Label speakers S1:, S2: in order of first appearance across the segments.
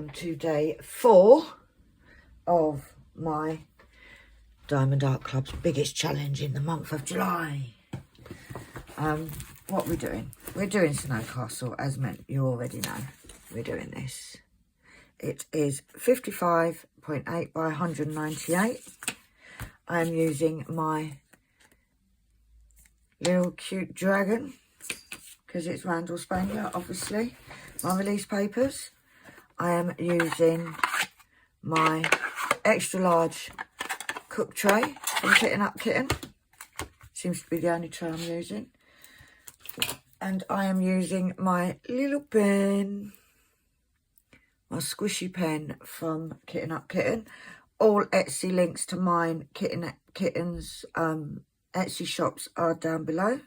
S1: welcome to day 4 of my Diamond Art Club's biggest challenge in the month of July. What we're doing? We're doing Snow Castle, as meant. You already know we're doing this. It is 55.8 by 198. I am using my little cute dragon because it's Randall Spanier, obviously. My release papers. I am using my extra large cook tray from Kitten Up Kitten. Seems to be the only tray I'm using. And I am using my little pen, my squishy pen from Kitten Up Kitten. All Etsy links to mine, Kitten Up Kitten's Etsy shops are down below.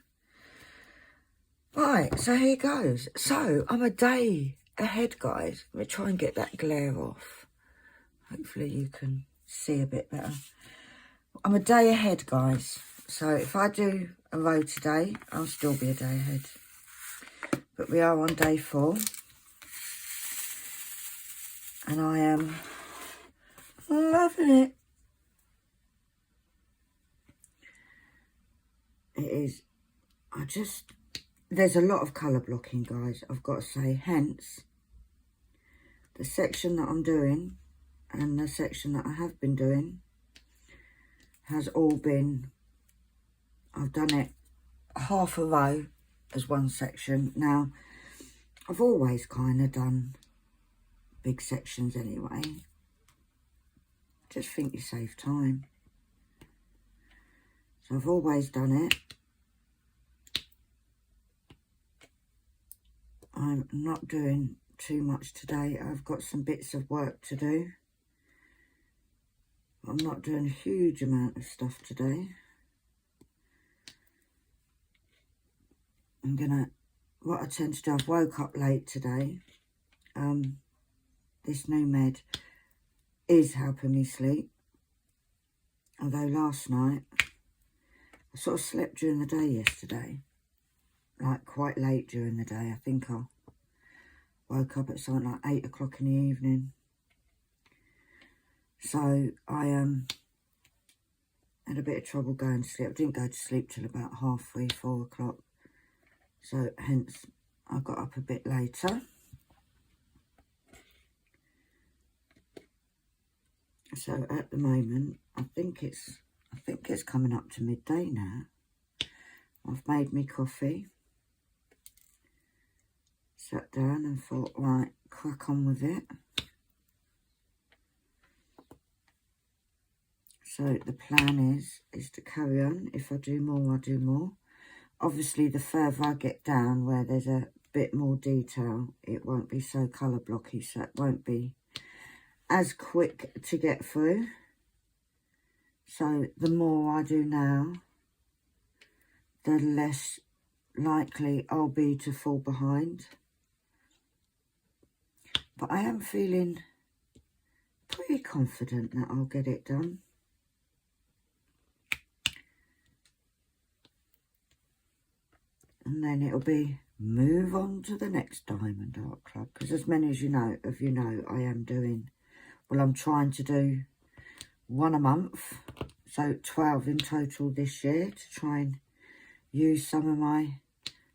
S1: Right, so here goes. So I'm a day ahead, guys. Let me try and get that glare off. Hopefully you can see a bit better. I'm a day ahead, guys. So if I do a row today, I'll still be a day ahead. But we are on day 4. And I am loving it. It is, there's a lot of colour blocking, guys, I've got to say. Hence, the section that I'm doing and the section that I have been doing has all been, I've done it half a row as one section. Now, I've always kind of done big sections anyway. Just think you save time. So I've always done it. I'm not doing too much today. I've got some bits of work to do. I'm not doing a huge amount of stuff today. What I tend to do, I've woke up late today. This new med is helping me sleep. Although last night, I sort of slept during the day yesterday. Like quite late during the day. I think I woke up at something like 8 o'clock in the evening. So I had a bit of trouble going to sleep. I didn't go to sleep till about 3:30, 4 o'clock. So hence I got up a bit later. So at the moment, I think it's coming up to midday now. I've made me coffee. Sat down and thought, right, crack on with it. So the plan is to carry on. If I do more, I do more. Obviously, the further I get down where there's a bit more detail, it won't be so colour blocky, so it won't be as quick to get through. So the more I do now, the less likely I'll be to fall behind. But I am feeling pretty confident that I'll get it done. And then it'll be move on to the next Diamond Art Club. Because as many as you know, I am doing, well, I'm trying to do 1 a month. So 12 in total this year to try and use some of my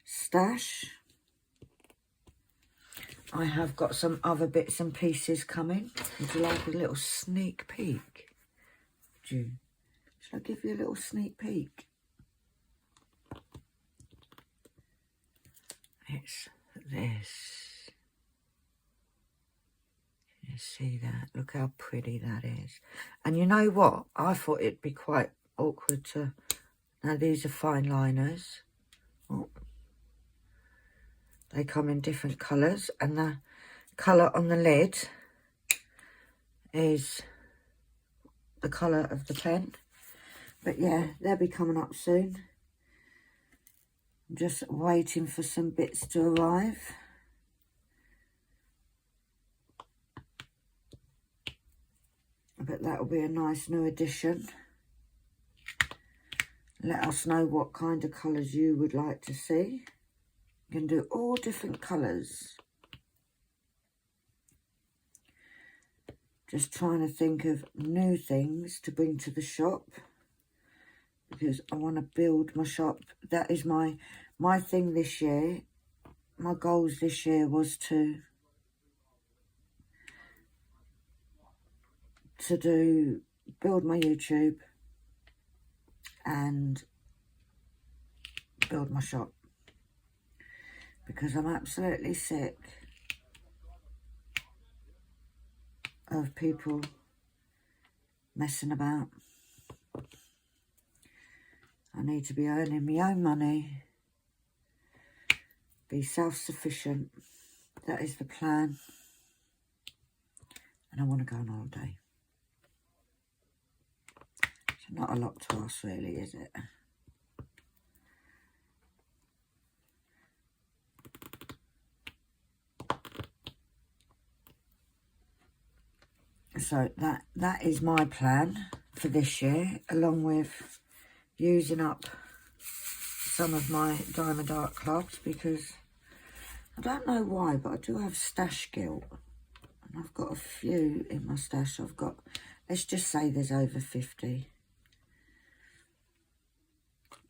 S1: stash. I have got some other bits and pieces coming. Would you like a little sneak peek? Should I give you a little sneak peek? It's this. Can you see that? Look how pretty that is. And you know what? I thought it'd be quite awkward to... Now these are fine liners. Oh. They come in different colours, and the colour on the lid is the colour of the pen. But yeah, they'll be coming up soon. I'm just waiting for some bits to arrive. But that'll be a nice new addition. Let us know what kind of colours you would like to see. You can do all different colours. just trying to think of new things to bring to the shop, because I want to build my shop. That is my thing this year. My goals this year was to build my YouTube and build my shop, because I'm absolutely sick of people messing about. I need to be earning my own money, be self-sufficient. That is the plan. And I want to go on holiday. So not a lot to ask really, is it? So that is my plan for this year, along with using up some of my Diamond Art clubs, because I don't know why, but I do have stash guilt. And I've got a few in my stash. I've got, let's just say there's over 50.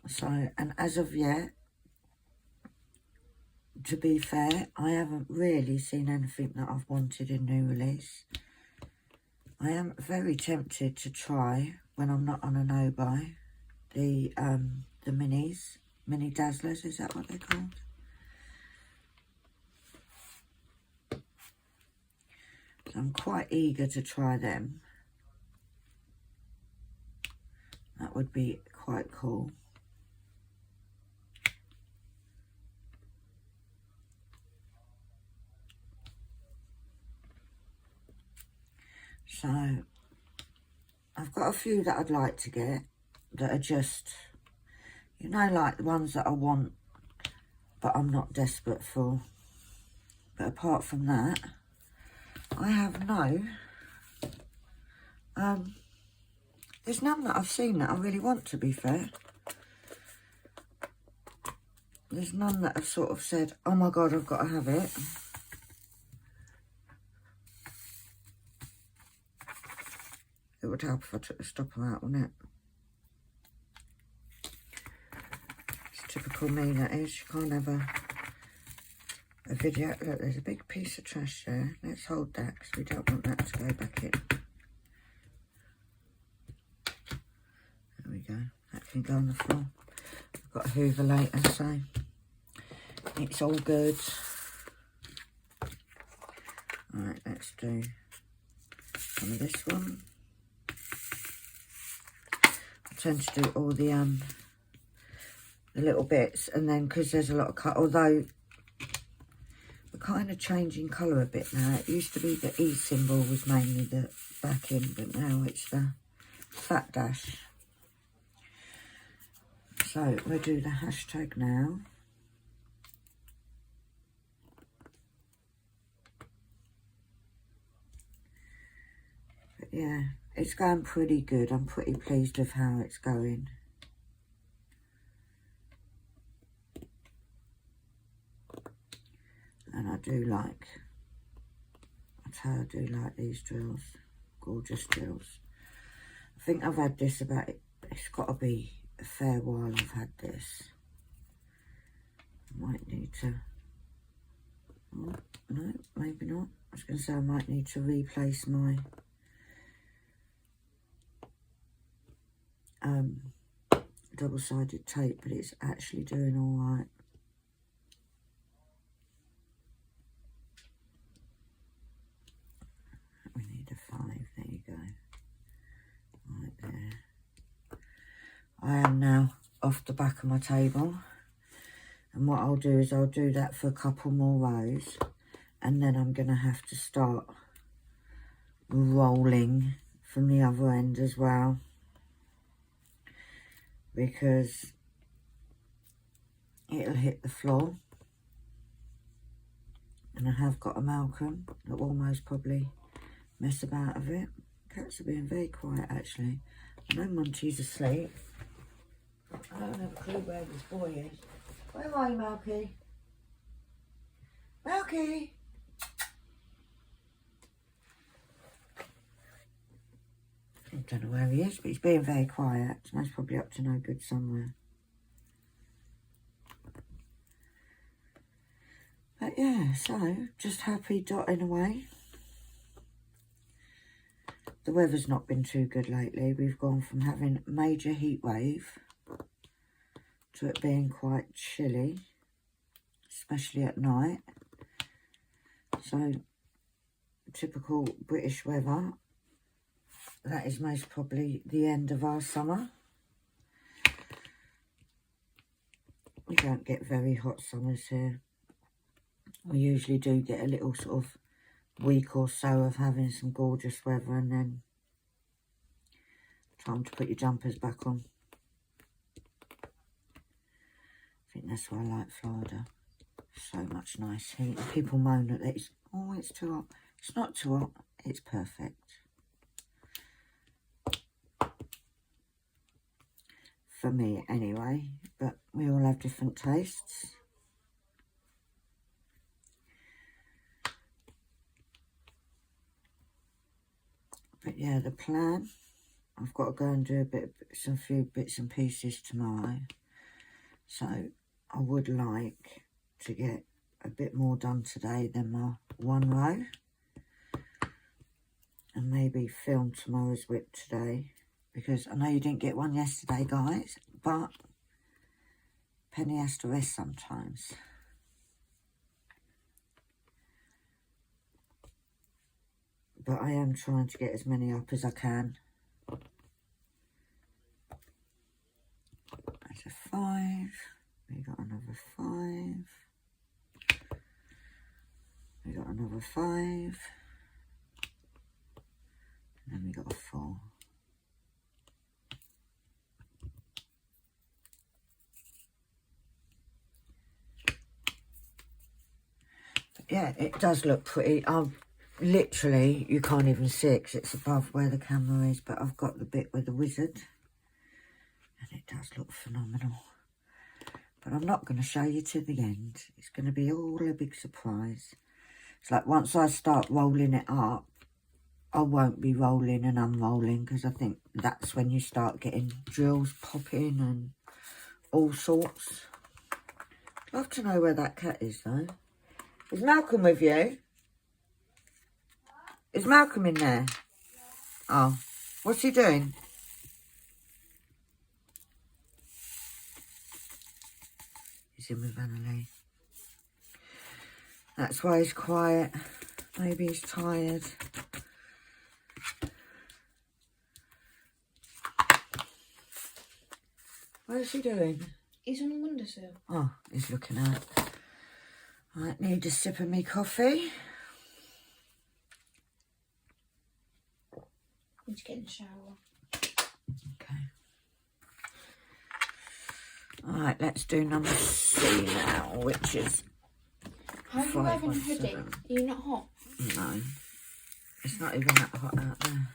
S1: So, and as of yet, to be fair, I haven't really seen anything that I've wanted in new release. I am very tempted to try, when I'm not on a no-buy, the minis, mini dazzlers, is that what they're called? So I'm quite eager to try them. That would be quite cool. So I've got a few that I'd like to get that are just, you know, like the ones that I want but I'm not desperate for. But apart from that, I have no, there's none that I've seen that I really want, to be fair. There's none that I've sort of said, oh my God, I've got to have it. It would help if I took the stopper out, wouldn't it? It's typical me, that is. You can't have a video. Look, there's a big piece of trash there. Let's hold that, because we don't want that to go back in. There we go. That can go on the floor. I've got a Hoover later, so it's all good. Alright, let's do some of this one. I tend to do all the little bits, and then because there's a lot of cut, although we're kind of changing colour a bit now. It used to be the E symbol was mainly the backing, but now it's the fat dash. So we'll do the hashtag now. But yeah, it's going pretty good. I'm pretty pleased with how it's going. And I do like, I do like these drills. Gorgeous drills. I think I've had this about, it's got to be a fair while I've had this. I might need to, oh, no, maybe not. I was going to say I might need to replace my double-sided tape, but it's actually doing all right. We need a 5, there you go. Right there. I am now off the back of my table, and what I'll do is I'll do that for a couple more rows, and then I'm going to have to start rolling from the other end as well, because it'll hit the floor. And I have got a Malcolm that will most probably mess about of it. Cats are being very quiet actually. I know Monty's asleep. I don't have a clue where this boy is. Where are you, Malky? Malky! don't know where he is, but he's being very quiet. So he's probably up to no good somewhere. But yeah, so just happy dotting away. The weather's not been too good lately. We've gone from having a major heat wave to it being quite chilly, especially at night. So, typical British weather. That is most probably the end of our summer. We don't get very hot summers here. We usually do get a little sort of week or so of having some gorgeous weather, and then time to put your jumpers back on. I think that's why I like Florida. So much nice heat. And people moan that it's, oh, it's too hot. It's not too hot. It's perfect. For me, anyway. But we all have different tastes. But yeah, the plan, I've got to go and do some few bits and pieces tomorrow. So I would like to get a bit more done today than my one row. And maybe film tomorrow's whip today. Because I know you didn't get one yesterday, guys. But Penny has to rest sometimes. But I am trying to get as many up as I can. That's a 5. We got another 5. We got another 5. And then we got a 4. But yeah, it does look pretty. Literally, you can't even see it because it's above where the camera is, but I've got the bit with the wizard. And it does look phenomenal. But I'm not going to show you to the end. It's going to be all a big surprise. It's like once I start rolling it up, I won't be rolling and unrolling, because I think that's when you start getting drills popping and all sorts. I'd love to know where that cat is, though. Is Malcolm with you? Is Malcolm in there? Oh, what's he doing? He's in with Annalie. That's why he's quiet. Maybe he's tired. What is he doing?
S2: He's on the windowsill.
S1: Oh, he's looking out. I need a sip of me coffee.
S2: Need to get in the shower.
S1: Okay. Alright, let's do number C now, which is...
S2: How are you wearing a hoodie? Are you not hot?
S1: No. It's not even that hot out there.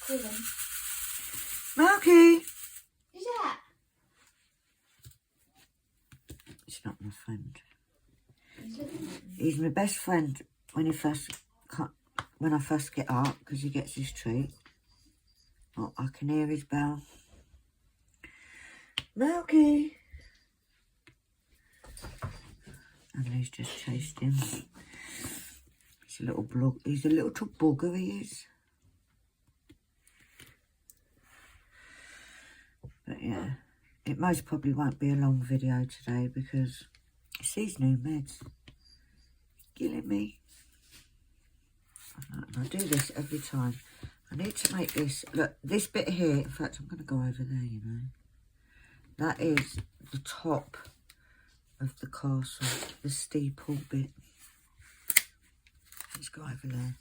S2: Call him.
S1: Malky!
S2: Who's that?
S1: He's not my friend.
S2: He's looking at me.
S1: He's my best friend when I first get up, because he gets his treat. Oh, I can hear his bell. Malky! And he's just chased him. He's a little bugger, he is. But yeah, it most probably won't be a long video today, because it's these new meds. Killing me. And I do this every time. I need to make this, look, this bit here, in fact, I'm going to go over there, you know. That is the top of the castle, the steeple bit. Let's go over there.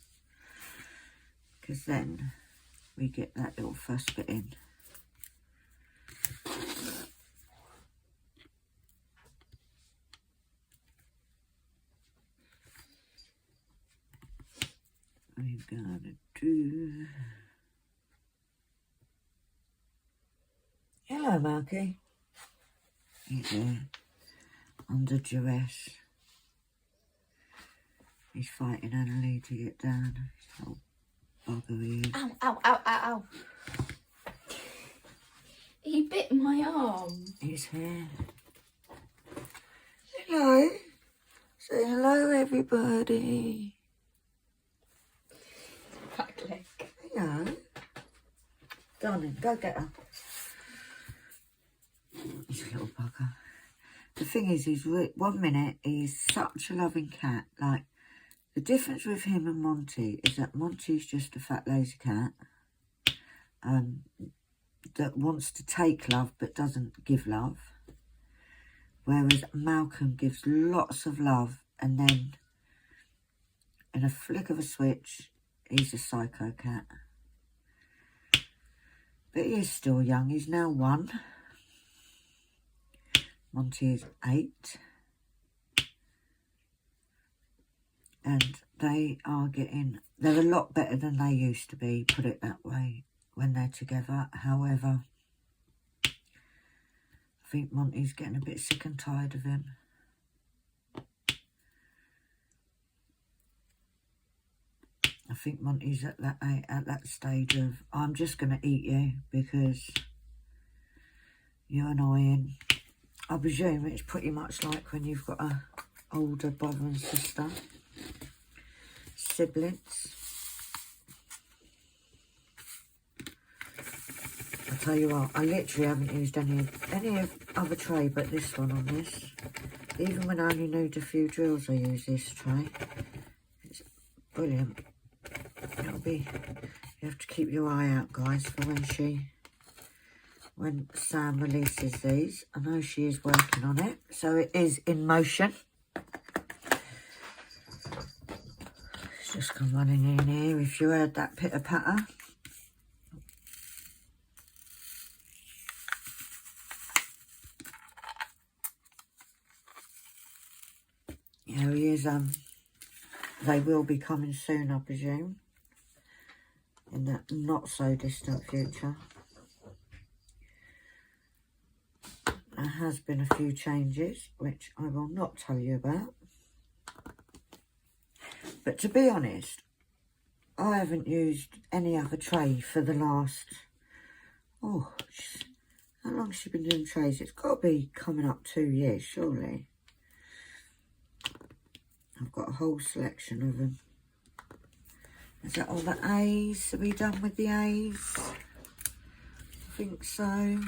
S1: Because then we get that little first bit in. We've got to do... Hello, Marky. He's there, under duress. He's fighting Annalie to get down. So bugger he is.
S2: Ow, ow, ow, ow, ow. He bit my arm.
S1: His hair. Hello. Say hello, everybody.
S2: Back leg.
S1: Hello. Darling, go get her. He's a little bugger. The thing is, 1 minute he's such a loving cat. Like, the difference with him and Monty is that Monty's just a fat lazy cat that wants to take love but doesn't give love. Whereas Malcolm gives lots of love and then in a flick of a switch, he's a psycho cat. But he is still young. He's now 1. Monty is 8. And they are they're a lot better than they used to be, put it that way, when they're together. However, I think Monty's getting a bit sick and tired of him. I think Monty's at that stage of, I'm just going to eat you because you're annoying. I presume it's pretty much like when you've got a older brother and sister, siblings. I tell you what, I literally haven't used any other tray but this one on this. Even when I only need a few drills, I use this tray. It's brilliant. You have to keep your eye out, guys, for when Sam releases these. I know she is working on it, so it is in motion. It's just come running in here. If you heard that pitter patter. Here he is. They will be coming soon, I presume, in the not so distant future. There has been a few changes, which I will not tell you about. But to be honest, I haven't used any other tray for the last, how long has she been doing trays? It's got to be coming up 2 years, surely. I've got a whole selection of them. Is that all the A's? Are we done with the A's? I think so.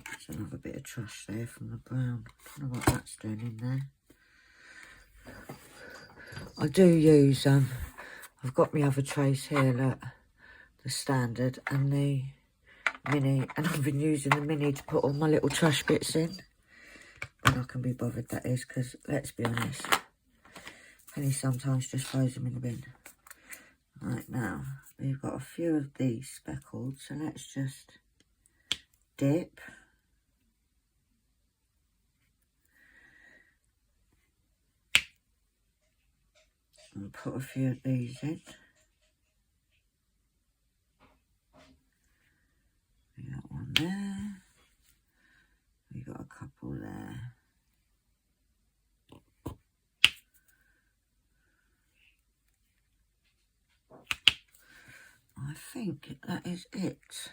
S1: There's another bit of trash there from the brown. I don't know what that's doing in there. I do use, I've got my other trays here, look. The standard and the mini, and I've been using the mini to put all my little trash bits in when I can be bothered, that is, because let's be honest, Penny sometimes just throws them in the bin. Right, now we've got a few of these speckled, so let's just dip and put a few of these in. We got one there. We got a couple there. I think that is it.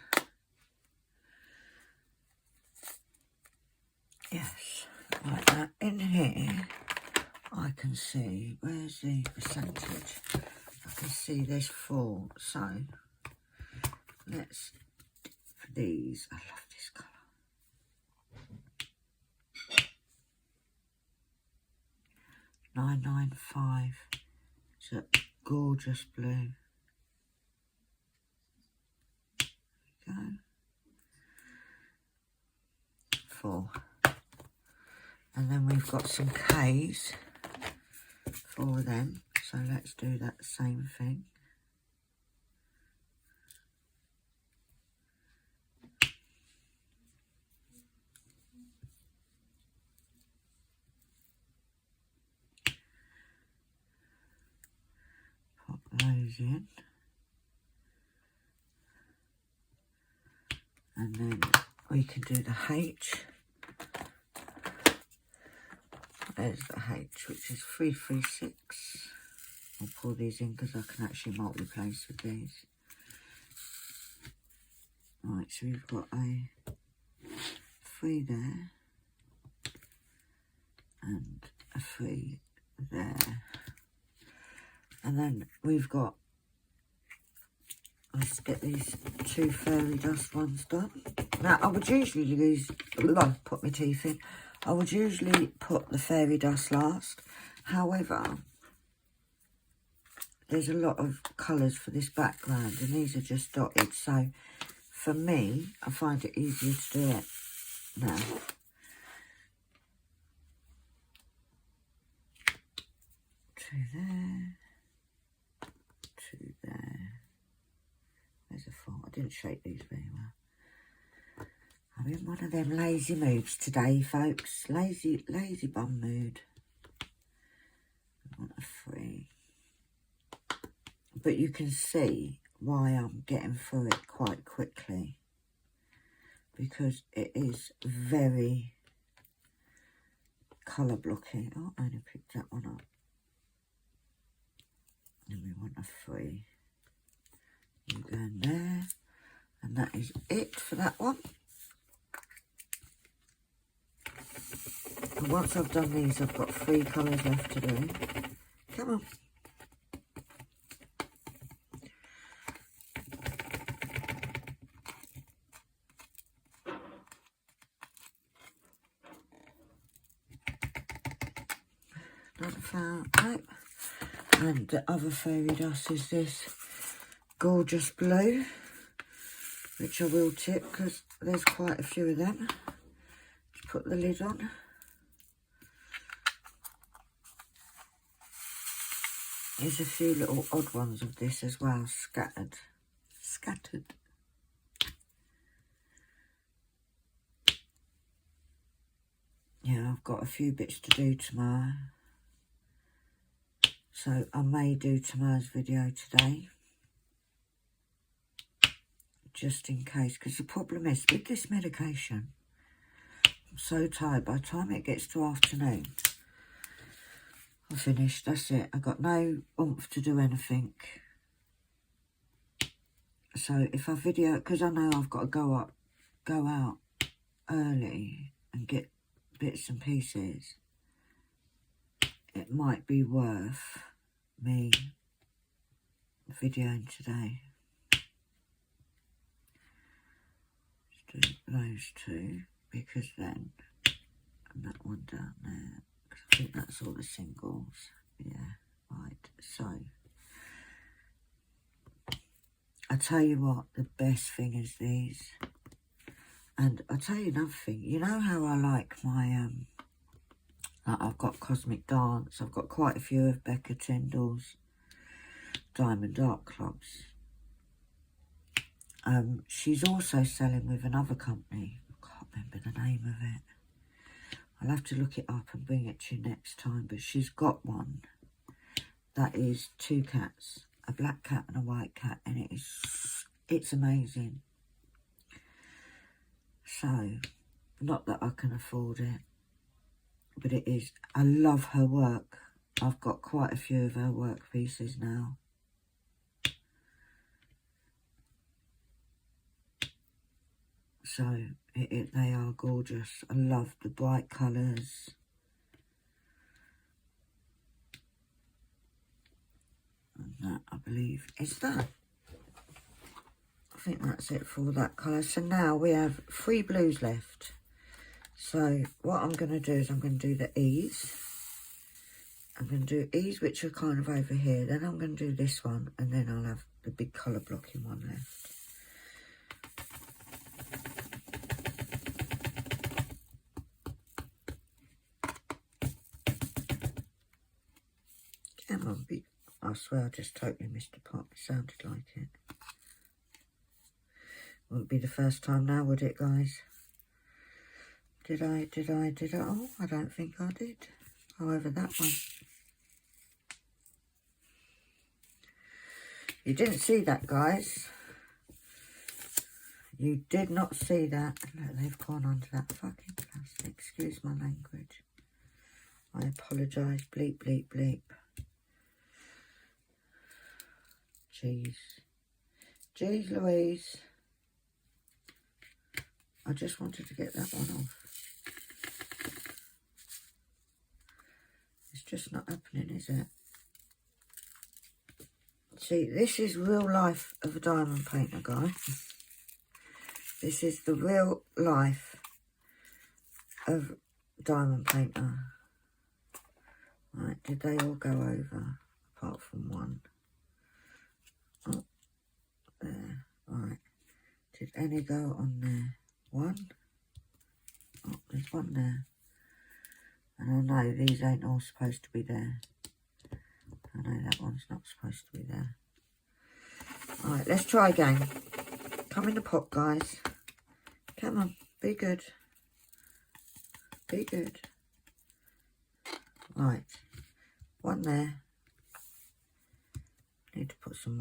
S1: Yes, like that. In here, I can see, where's the percentage? I can see there's 4, so let's for these. I love this colour. $9.95. It's a gorgeous blue. There we go. 4. And then we've got some K's for them. So let's do that same thing. Pop those in. And then we can do the H. there's the H, which is 336. I'll pull these in because I can actually multi-place with these. Right, so we've got a 3 there and a 3 there. And then we've got, let's get these 2 fairy dust ones done. Now, I would usually use, put my teeth in, I would usually put the fairy dust last. However, there's a lot of colours for this background and these are just dotted. So, for me, I find it easier to do it now. Two there. 2 there. There's a 4. I didn't shape these very well. I'm in one of them lazy moods today, folks. Lazy bum mood. I want a 3. But you can see why I'm getting through it quite quickly. Because it is very colour blocking. Oh, I only picked that one up. And we want a 3. You go in there. And that is it for that one. And once I've done these, I've got 3 colours left to do. Come on. Another flower, nope. And the other fairy dust is this gorgeous blue, which I will tip because there's quite a few of them. Just put the lid on. There's a few little odd ones of this as well, scattered. Yeah, I've got a few bits to do tomorrow. So I may do tomorrow's video today. Just in case, because the problem is with this medication, I'm so tired. By the time it gets to afternoon, I'm finished. That's it. I've got no oomph to do anything. So if I video, because I know I've got to go out early and get bits and pieces, it might be worth me videoing today. Let's do those 2 because then, and that one down there, because I think that's all the singles. Yeah, right. So I tell you what, the best thing is these. And I'll tell you another thing. You know how I like my I've got Cosmic Dance. I've got quite a few of Becca Tyndall's Diamond Art Clubs. She's also selling with another company. I can't remember the name of it. I'll have to look it up and bring it to you next time. But she's got one that is 2 cats, a black cat and a white cat, and it's amazing. So, not that I can afford it, but it is. I love her work. I've got quite a few of her work pieces now. So, they are gorgeous. I love the bright colours. And that, I believe, is that. I think that's it for all that colour. So now we have 3 blues left. So what I'm going to do is I'm going to do the E's. I'm going to do E's, which are kind of over here. Then I'm going to do this one, and then I'll have the big colour blocking one left. Come on, I swear I just totally missed a part. It sounded like it. Wouldn't be the first time now, would it, guys? Did I? Oh, I don't think I did. However, that one. You didn't see that, guys. You did not see that. Look, they've gone onto that fucking plastic. Excuse my language. I apologise. Bleep, bleep, bleep. Jeez. Jeez Louise. I just wanted to get that one off. It's just not happening, is it? See, this is real life of a diamond painter, guys. This is the real life of diamond painter. Right, did they all go over? Apart from one. Oh, there. Right. Did any go on there? One. Oh, there's one there. And I know these ain't all supposed to be there. I know that one's not supposed to be there. Alright, let's try again. Come in the pot, guys. Come on, be good. Be good. Right, one there. Need to put some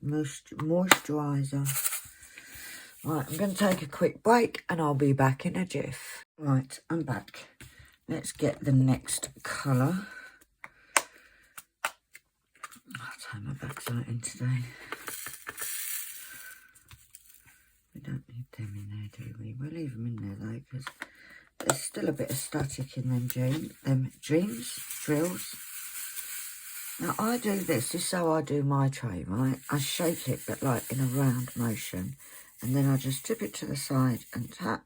S1: moisturiser. Right, I'm going to take a quick break and I'll be back in a jiff. Right, I'm back. Let's get the next colour. I'll tie my bags out in today. We don't need them in there, do we? We'll leave them in there though, because there's still a bit of static in them drills. Now I do this is how I do my tray, right? I shake it, but like in a round motion, and then I just tip it to the side and tap,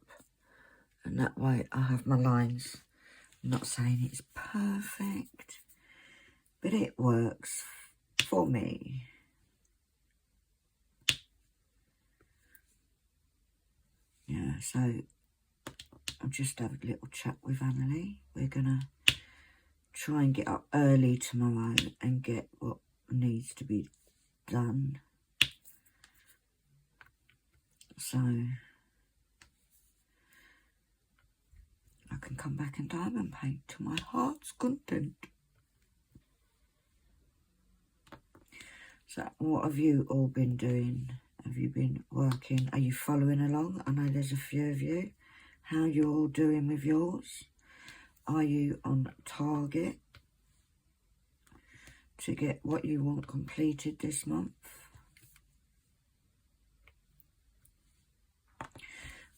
S1: and that way I have my lines. I'm not saying it's perfect, but it works for me. Yeah, so I'll just have a little chat with Annalie. We're gonna try and get up early tomorrow and get what needs to be done. So I can come back and diamond paint to my heart's content. So what have you all been doing? Have you been working? Are you following along? I know there's a few of you. How are you all doing with yours? Are you on target to get what you want completed this month?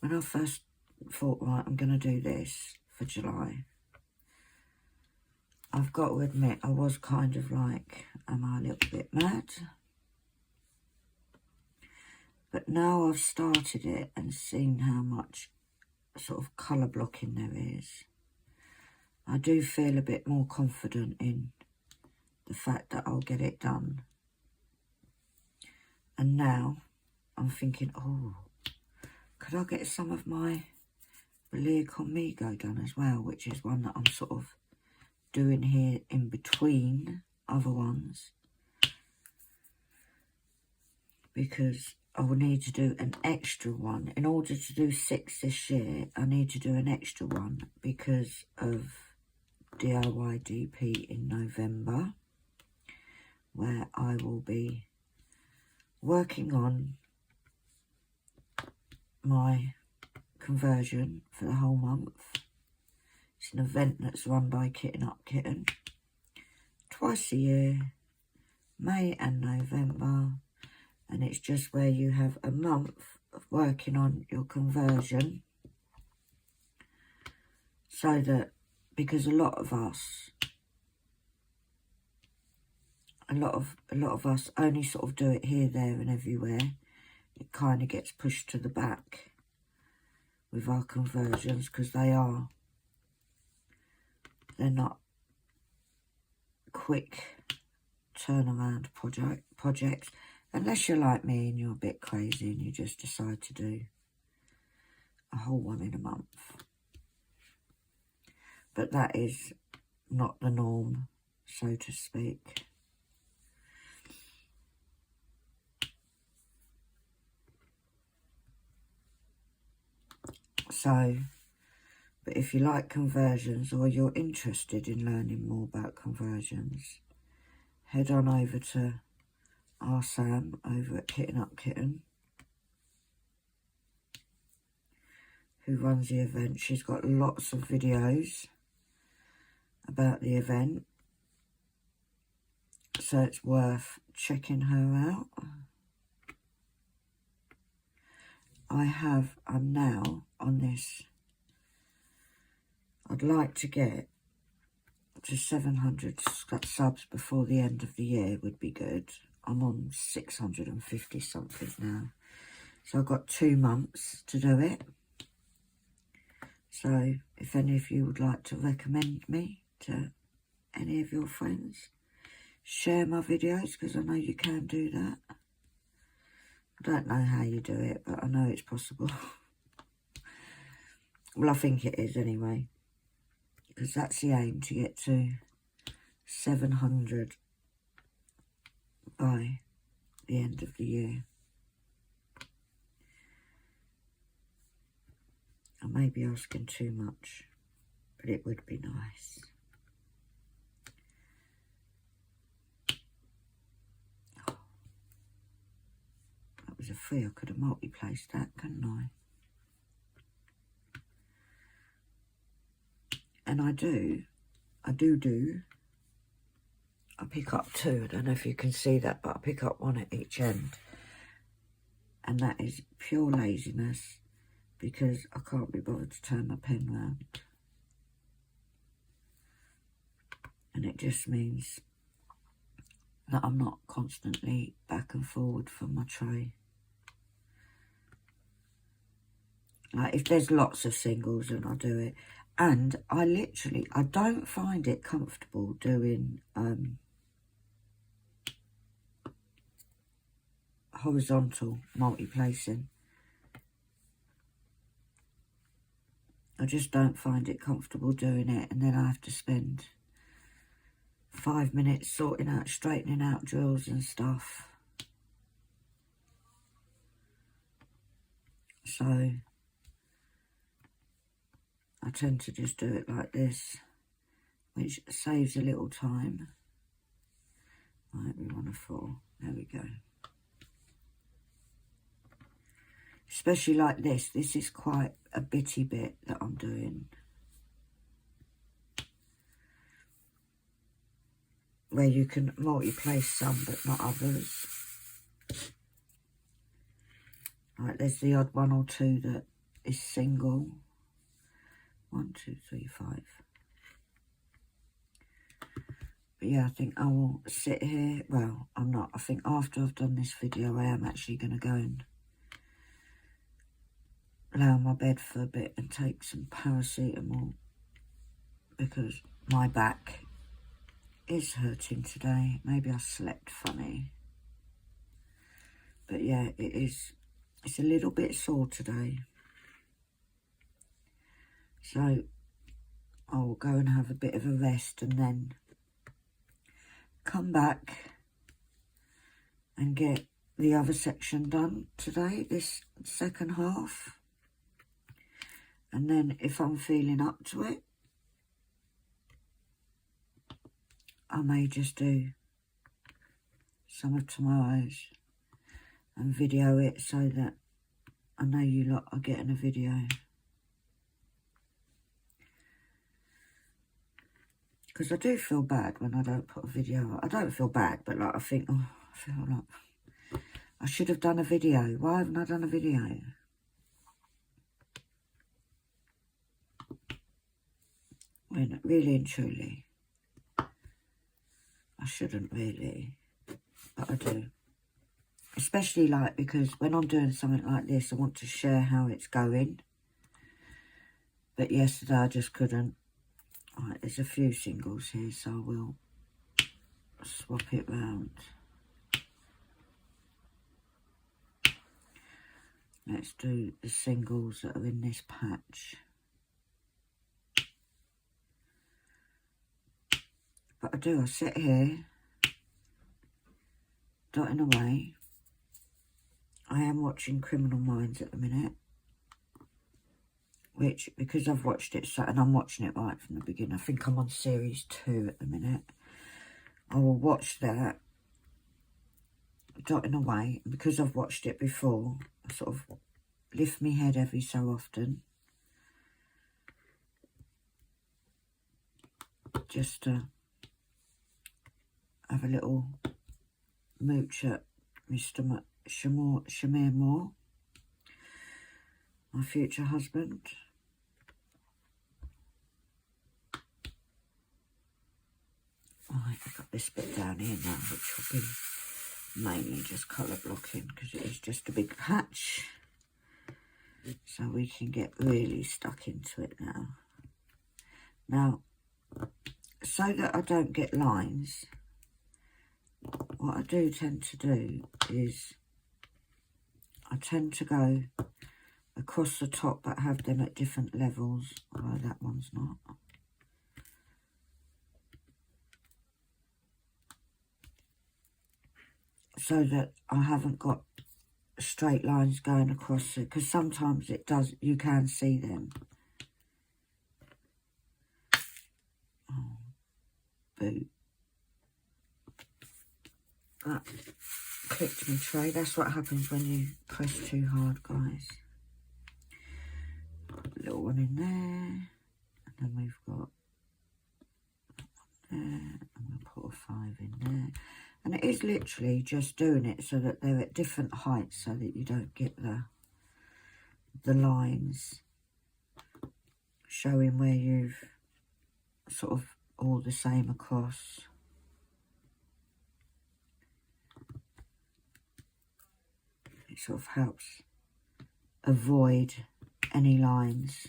S1: When I first thought, right, I'm going to do this for July, I've got to admit, I was kind of like, am I a little bit mad? But now I've started it and seen how much sort of colour blocking there is, I do feel a bit more confident in the fact that I'll get it done. And now I'm thinking, oh, could I get some of my Belia Conmigo done as well, which is one that I'm sort of doing here in between other ones, because I will need to do an extra one. In order to do 6 this year, I need to do an extra one because of DIY DP in November, where I will be working on my conversion for the whole month. It's an event that's run by Kitten Up Kitten twice a year, May and November, and it's just where you have a month of working on your conversion, so that, because a lot of us only sort of do it here, there and everywhere. It kind of gets pushed to the back with our conversions because they're not quick turnaround projects, unless you're like me and you're a bit crazy and you just decide to do a whole one in a month. But that is not the norm, so to speak. So, but if you like conversions or you're interested in learning more about conversions, head on over to our Sam over at Kitten Up Kitten, who runs the event. She's got lots of videos about the event, so it's worth checking her out. I'm now on this. I'd like to get to 700 subs before the end of the year would be good. I'm on 650 something now. So I've got 2 months to do it. So if any of you would like to recommend me to any of your friends, share my videos, because I know you can do that. I don't know how you do it, but I know it's possible. Well, I think it is anyway, because that's the aim, to get to 700 by the end of the year. I may be asking too much, but it would be nice. That was a free. I could have multi-placed that, couldn't I? And I pick up 2. I don't know if you can see that, but I pick up 1 at each end. And that is pure laziness, because I can't be bothered to turn my pen round. And it just means that I'm not constantly back and forward from my tray. Like, if there's lots of singles, then I'll do it. And I don't find it comfortable doing horizontal multi-placing. I just don't find it comfortable doing it, and then I have to spend 5 minutes straightening out drills and stuff. So I tend to just do it like this, which saves a little time. Right, we want a 4. There we go. Especially like this. This is quite a bitty bit that I'm doing, where you can multi-place some but not others. Right, there's the odd 1 or 2 that is single. 1, 2, 3, 5. But yeah, I think I will sit here. Well, I'm not. I think after I've done this video, I am actually going to go and lay on my bed for a bit and take some paracetamol, because my back is hurting today. Maybe I slept funny. But yeah, it's a little bit sore today. So I'll go and have a bit of a rest and then come back and get the other section done today, this second half. And then if I'm feeling up to it, I may just do some of tomorrow's and video it, so that I know you lot are getting a video. Because I do feel bad when I don't put a video up. I don't feel bad, but like I think, oh, I feel like I should have done a video. Why haven't I done a video? When really and truly, I shouldn't really, but I do. Especially like, because when I'm doing something like this, I want to share how it's going. But yesterday I just couldn't. Right, there's a few singles here, so I will swap it round. Let's do the singles that are in this patch. But I sit here, dotting away. I am watching Criminal Minds at the minute, which, because I've watched it, and I'm watching it right from the beginning. I think I'm on series 2 at the minute. I will watch that, dotting away. And because I've watched it before, I sort of lift my head every so often just to have a little mooch at Mr. Shamir Moore, my future husband. Right, I've got this bit down here now, which will be mainly just colour blocking because it is just a big patch. So we can get really stuck into it now. Now, so that I don't get lines, what I do tend to do is I tend to go across the top but have them at different levels, although that one's not. So that I haven't got straight lines going across it, because sometimes it does, you can see them. Oh, boo. That clicked my tray. That's what happens when you press too hard, guys. A little one in there, and then we've got that one there, and we'll put a 5 in there. And it is literally just doing it so that they're at different heights, so that you don't get the lines showing where you've sort of all the same across. It sort of helps avoid any lines.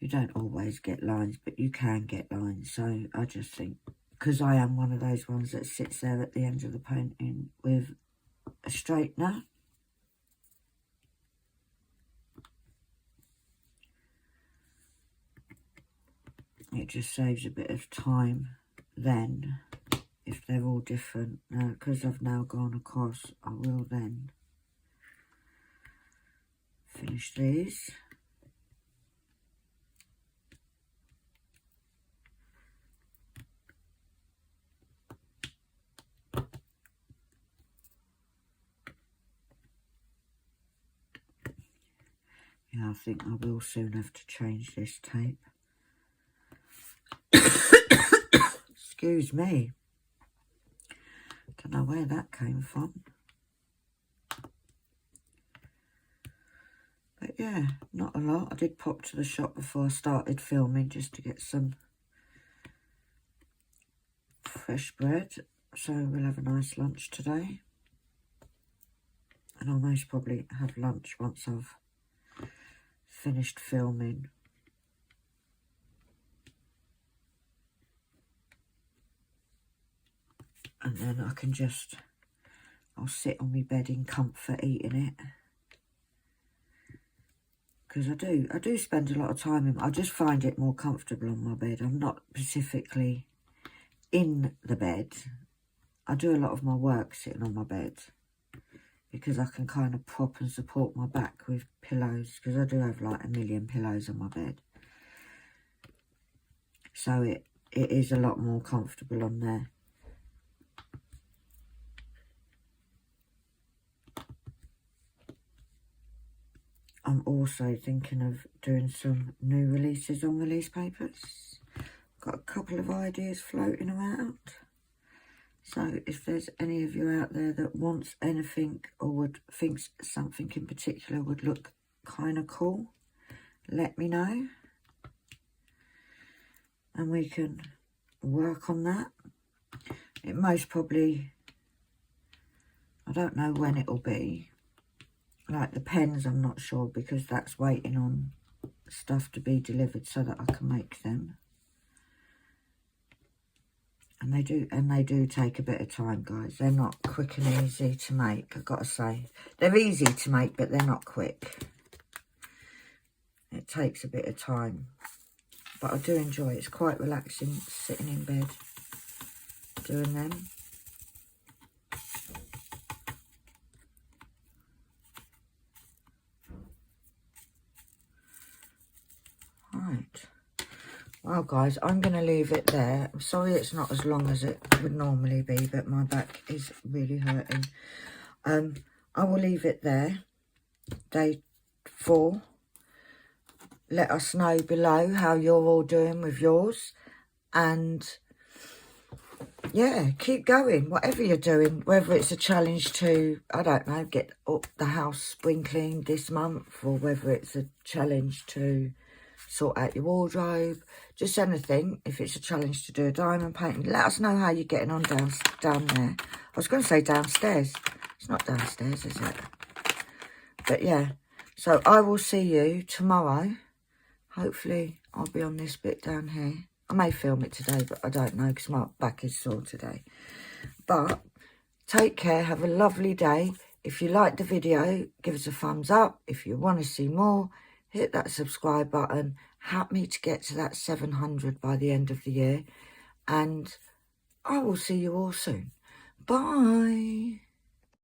S1: You don't always get lines, but you can get lines. So I just think, because I am one of those ones that sits there at the end of the painting with a straightener. It just saves a bit of time then, if they're all different. Now, because I've now gone across, I will then finish these. Yeah, I think I will soon have to change this tape. Excuse me. Don't know where that came from. But yeah, not a lot. I did pop to the shop before I started filming just to get some fresh bread. So we'll have a nice lunch today. And I'll most probably have lunch once I've finished filming. And then I can just, I'll sit on my bed in comfort eating it. Because I do spend a lot of time in, I just find it more comfortable on my bed. I'm not specifically in the bed. I do a lot of my work sitting on my bed, because I can kind of prop and support my back with pillows, because I do have like a million pillows on my bed. So it is a lot more comfortable on there. I'm also thinking of doing some new releases on release papers. Got a couple of ideas floating around. So if there's any of you out there that wants anything or thinks something in particular would look kind of cool, let me know. And we can work on that. It most probably, I don't know when it'll be. Like the pens, I'm not sure, because that's waiting on stuff to be delivered so that I can make them. And they do take a bit of time, guys. They're not quick and easy to make, I've got to say. They're easy to make, but they're not quick. It takes a bit of time. But I do enjoy it. It's quite relaxing sitting in bed doing them. Right. Well, guys, I'm going to leave it there. I'm sorry it's not as long as it would normally be, but my back is really hurting. I will leave it there. day 4. Let us know below how you're all doing with yours. And yeah, keep going, whatever you're doing, whether it's a challenge to, I don't know, get up the house spring cleaned this month, or whether it's a challenge to sort out your wardrobe, just anything. If it's a challenge to do a diamond painting, let us know how you're getting on down there. I was going to say downstairs. It's not downstairs, is it? But yeah, so I will see you tomorrow. Hopefully I'll be on this bit down here. I may film it today, but I don't know because my back is sore today. But take care. Have a lovely day. If you liked the video, give us a thumbs up. If you want to see more, hit that subscribe button. Help me to get to that 700 by the end of the year. And I will see you all soon. Bye.